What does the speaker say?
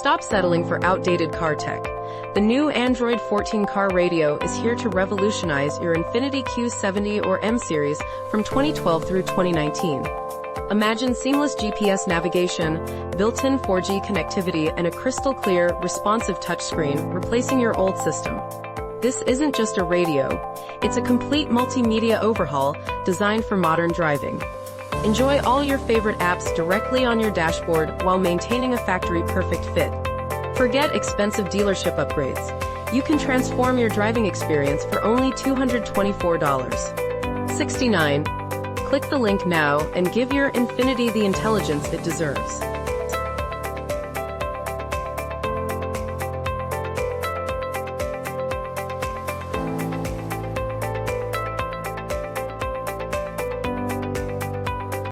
Stop settling for outdated car tech. The new Android 14 car radio is here to revolutionize your Infiniti Q70 or M series from 2012 through 2019. Imagine seamless GPS navigation, built-in 4G connectivity, and a crystal-clear, responsive touchscreen replacing your old system. This isn't just a radio, it's a complete multimedia overhaul designed for modern driving. Enjoy all your favorite apps directly on your dashboard while maintaining a factory-perfect fit. Forget expensive dealership upgrades. You can transform your driving experience for only $224.69. Click the link now and give your Infiniti the intelligence it deserves.